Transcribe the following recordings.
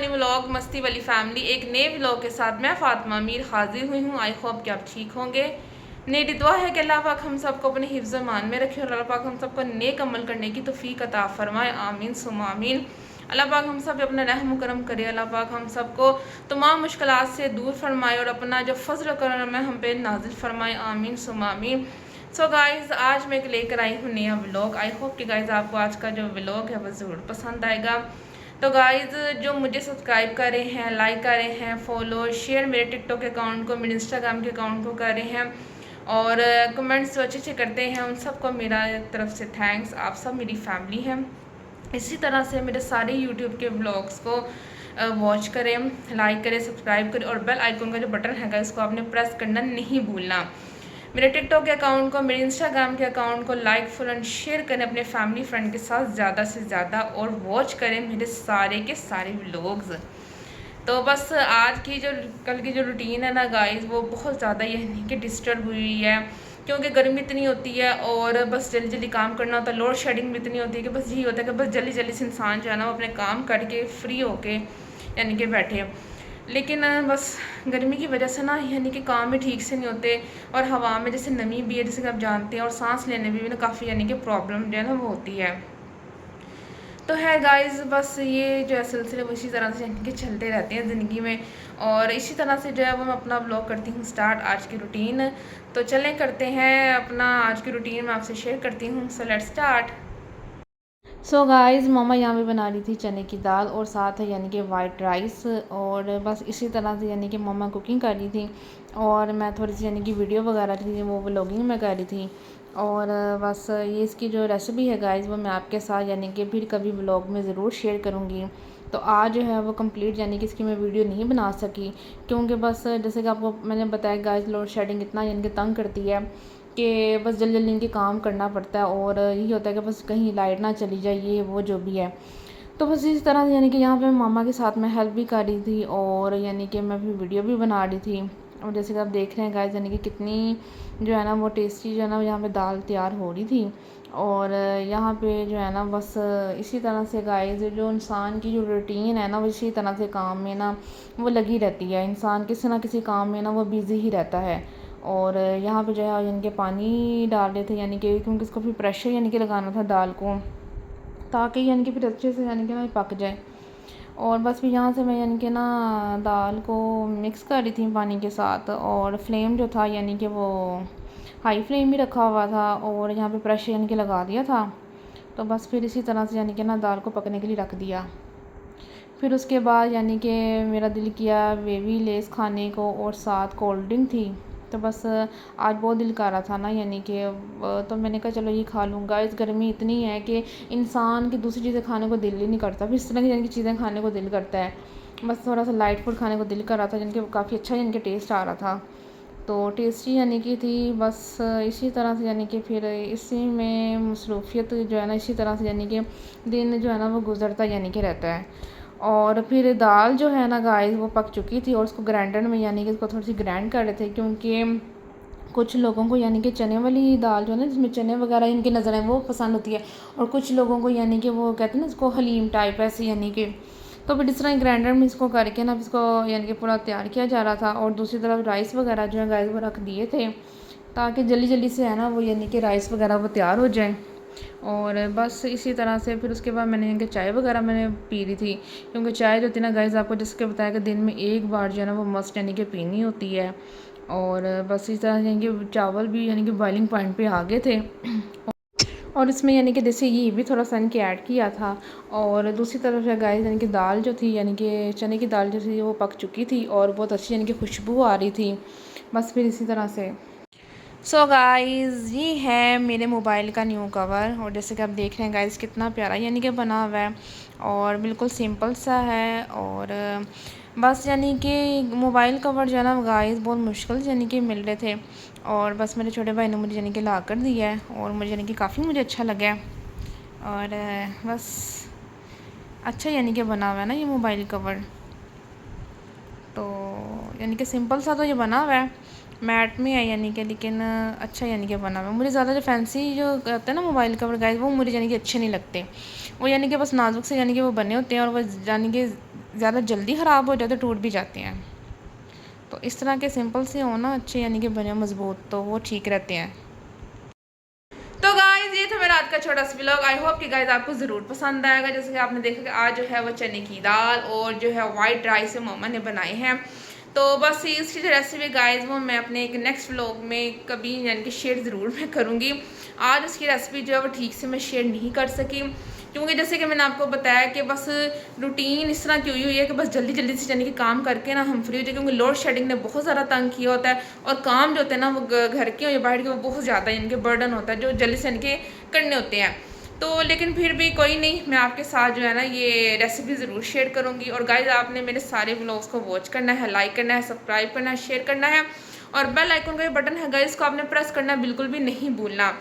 New vlog मस्ती वाली family एक नए व्लॉग के साथ मैं फ़ातिमा मीर हाजिर हुई हूँ। आई होप कि आप ठीक होंगे। मेरी दुआ है कि अल्लाह पाक हम सबको अपने हिफ्ज़ मान में रखे और अल्लाह पाक हम सबको नेक अमल करने की तौफीक अता फरमाए। आमीन सुम्मा आमीन। अल्लाह पाक हम सब अपना रहम करम करे। अल्लाह पाक हम सबको तमाम मुश्किलात से दूर फरमाए और अपना जो फजल करम है हम पे नाजिल फरमाए। आमीन सुम्मा आमीन। सो गाइज़ आज मैं लेकर आई हूँ नया व्लॉग। आई होप कि गाइज़ आपको आज का जो व्लॉग है वो ज़रूर पसंद आएगा। तो गाइज़ जो मुझे सब्सक्राइब कर रहे हैं, लाइक कर रहे हैं, फॉलो शेयर मेरे टिकटॉक अकाउंट को, मेरे इंस्टाग्राम के अकाउंट को कर रहे हैं और कमेंट्स जो अच्छे अच्छे करते हैं उन सबको मेरा तरफ से थैंक्स। आप सब मेरी फैमिली हैं। इसी तरह से मेरे सारे यूट्यूब के ब्लॉग्स को वॉच करें, लाइक करें, सब्सक्राइब करें और बेल आइकन का जो बटन है इसको आपने प्रेस करना नहीं भूलना। मेरे टिकटॉक के अकाउंट को, मेरे इंस्टाग्राम के अकाउंट को लाइक फॉलो एंड शेयर करें अपने फैमिली फ्रेंड के साथ ज़्यादा से ज़्यादा और वॉच करें मेरे सारे के सारे व्लॉग्स। तो बस आज की जो कल की जो रूटीन है ना गाइस वो बहुत ज़्यादा यानी कि डिस्टर्ब हुई है क्योंकि गर्मी इतनी होती है और बस जल्दी जल्दी काम करना होता है। लोड शेडिंग भी इतनी होती है कि बस यही होता है कि बस जल्दी जल्दी से इंसान जो है ना वो अपने काम करके फ्री होके यानी कि बैठे। लेकिन बस गर्मी की वजह से ना यानी कि काम भी ठीक से नहीं होते और हवा में जैसे नमी भी है जैसे कि आप जानते हैं और सांस लेने में भी ना काफ़ी यानी कि प्रॉब्लम जो है ना वो होती है। तो है गाइस बस ये जो है सिलसिले वो इसी तरह से यानी कि चलते रहते हैं ज़िंदगी में और इसी तरह से जो है वो मैं अपना ब्लॉग करती हूँ स्टार्ट आज की रूटीन। तो चलें करते हैं अपना आज की रूटीन मैं आपसे शेयर करती हूँ। So let's start. So guys मम्मा यहाँ पे बना रही थी चने की दाल और साथ है यानी कि वाइट राइस और बस इसी तरह से यानी कि मम्मा कुकिंग कर रही थी और मैं थोड़ी सी यानी कि वीडियो वगैरह थी वो व्लॉगिंग में कर रही थी। और बस ये इसकी जो रेसिपी है गाइस वो मैं आपके साथ यानी कि फिर कभी व्लॉग में ज़रूर शेयर करूँगी। तो आज जो है वो कंप्लीट यानी कि इसकी मैं वीडियो नहीं बना सकी क्योंकि बस जैसे कि आपको मैंने बताया गाइस लोड शेडिंग इतना यानी कि तंग करती है कि बस जल्दी जल्दी इनके काम करना पड़ता है और यही होता है कि बस कहीं लाइट ना चली जाए ये वो जो भी है। तो बस इस तरह यानी कि यहाँ पे मामा के साथ मैं हेल्प भी कर रही थी और यानी कि मैं भी वीडियो भी बना रही थी। और जैसे कि आप देख रहे हैं गाइस यानी कि कितनी जो है ना वो टेस्टी जो है ना यहाँ पे दाल तैयार हो रही थी। और यहाँ पे जो है ना बस इसी तरह से गाइस जो इंसान की जो रूटीन है ना वो इसी तरह से काम में ना वो लगी रहती है। इंसान किसी ना किसी काम में ना वो बिज़ी ही रहता है। और यहाँ पे जो है यानी कि पानी डाल रहे थे यानी कि क्योंकि इसको फिर प्रेशर यानी कि लगाना था दाल को ताकि यानी कि फिर अच्छे से यानी कि ना पक जाए। और बस फिर यहाँ से मैं यानी कि ना दाल को मिक्स कर रही थी पानी के साथ और फ्लेम जो था यानी कि वो हाई फ्लेम भी रखा हुआ था और यहाँ पे प्रेशर यानी कि लगा दिया था। तो बस फिर इसी तरह से यानी कि ना दाल को पकने के लिए रख दिया। फिर उसके बाद यानी कि मेरा दिल किया बेबी लेस खाने को और साथ कोल्ड ड्रिंक थी। तो बस आज बहुत दिल कर रहा था ना यानी कि तो मैंने कहा चलो ये खा लूँगा। इस गर्मी इतनी है कि इंसान की दूसरी चीज़ें खाने को दिल ही नहीं करता फिर इस तरह की यानी कि चीज़ें खाने को दिल करता है। बस थोड़ा सा लाइट फूड खाने को दिल कर रहा था यानी कि काफ़ी अच्छा यानी कि टेस्ट आ रहा था। तो टेस्टी यानी कि थी बस इसी तरह से यानी कि फिर इसी में मसरूफियत जो है ना इसी तरह से यानी कि दिन जो है ना वो गुजरता यानी कि रहता है। और फिर दाल जो है ना गाइस वो पक चुकी थी और उसको ग्राइंडर में यानी कि इसको थोड़ी सी ग्राइंड कर रहे थे क्योंकि कुछ लोगों को यानी कि चने वाली दाल जो है ना जिसमें चने वगैरह इनकी नज़र है वो पसंद होती है और कुछ लोगों को यानी कि वो कहते हैं ना इसको हलीम टाइप ऐसे यानी कि। तो फिर इस तरह ग्राइंडर में इसको करके ना इसको यानी कि पूरा तैयार किया जा रहा था और दूसरी तरफ राइस वगैरह जो है गाइस वो रख दिए थे ताकि जल्दी जल्दी से है ना वो यानी कि राइस वगैरह वो तैयार हो जाए। और बस इसी तरह से फिर उसके बाद मैंने इनके चाय वगैरह मैंने पी रही थी क्योंकि चाय जो थी ना गाइस आपको जिसके बताया कि दिन में एक बार जो है ना वो मस्ट यानी कि पीनी होती है। और बस इस तरह यानी कि चावल भी यानी कि बॉइलिंग पॉइंट पे आ गए थे और इसमें यानी कि जैसे ये भी थोड़ा सा इनके ऐड किया था। और दूसरी तरफ है गाइस यानी कि दाल जो थी यानी कि चने की दाल जो थी वो पक चुकी थी और बहुत अच्छी यानी कि खुशबू आ रही थी। बस फिर इसी तरह से सो गाइज़ ये है मेरे मोबाइल का न्यू कवर और जैसे कि आप देख रहे हैं गाइज़ कितना प्यारा यानी कि बना हुआ है और बिल्कुल सिंपल सा है। और बस यानी कि मोबाइल कवर जो है ना गाइज़ बहुत मुश्किल से यानी कि मिल रहे थे और बस मेरे छोटे भाई ने मुझे यानी कि ला कर दिया है और मुझे यानी कि काफ़ी मुझे अच्छा लगा। और बस अच्छा यानी कि बना हुआ है ना ये मोबाइल कवर। तो यानी कि सिंपल सा तो ये बना हुआ है मैट में है यानी कि लेकिन अच्छा यानी कि बना हुआ है। मुझे ज़्यादा जो फैंसी जो कहते हैं ना मोबाइल कवर गाइस वो मुझे यानी कि अच्छे नहीं लगते। वो यानी कि बस नाजुक से यानी कि वो बने होते हैं और वो यानी कि ज़्यादा जल्दी ख़राब हो जाए तो टूट भी जाते हैं। तो इस तरह के सिंपल से हो ना अच्छे, यानी कि बने मज़बूत, तो वो ठीक रहते हैं। तो गाइज़ ये था मेरा आज का छोटा सा व्लॉग। आई होप कि गाइज़ आपको ज़रूर पसंद आएगा। जैसे कि आपने देखा कि आज जो है वो चने की दाल और जो है वाइट राइस से मम्मा ने बनाए हैं। तो बस इसकी जो रेसिपी गाइज़ वो मैं अपने एक नेक्स्ट व्लॉग में कभी यानी कि शेयर ज़रूर मैं करूँगी। आज उसकी रेसिपी जो है वो ठीक से मैं शेयर नहीं कर सकी, क्योंकि जैसे कि मैंने आपको बताया कि बस रूटीन इस तरह की हुई है कि बस जल्दी जल्दी से यानी कि काम करके ना हम फ्री हो जाए, क्योंकि लोड शेडिंग ने बहुत ज़्यादा तंग किया होता है और काम जो होते हैं ना वो घर के या बाहर के वो बहुत ज़्यादा यानी कि बर्डन होता है जो जल्दी से यानी कि करने होते हैं। तो लेकिन फिर भी कोई नहीं, मैं आपके साथ जो है ना ये रेसिपी ज़रूर शेयर करूँगी। और गाइज़ आपने मेरे सारे व्लॉग्स को वॉच करना है, लाइक करना है, सब्सक्राइब करना है, शेयर करना है और बेल आइकन का जो बटन है गाइज़ को आपने प्रेस करना बिल्कुल भी नहीं भूलना।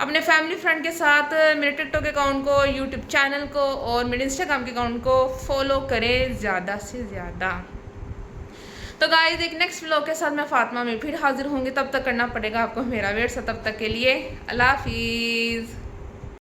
अपने फैमिली फ्रेंड के साथ मेरे टिकटॉक अकाउंट को, यूट्यूब चैनल को और मेरे इंस्टाग्राम के अकाउंट को फॉलो करें ज़्यादा से ज़्यादा। तो गाइज़ एक नेक्स्ट व्लॉग के साथ मैं फातिमा में फिर हाजिर होंगी, तब तक करना पड़ेगा आपको मेरा वेट। तब तक के लिए अल्लाह हाफिज़।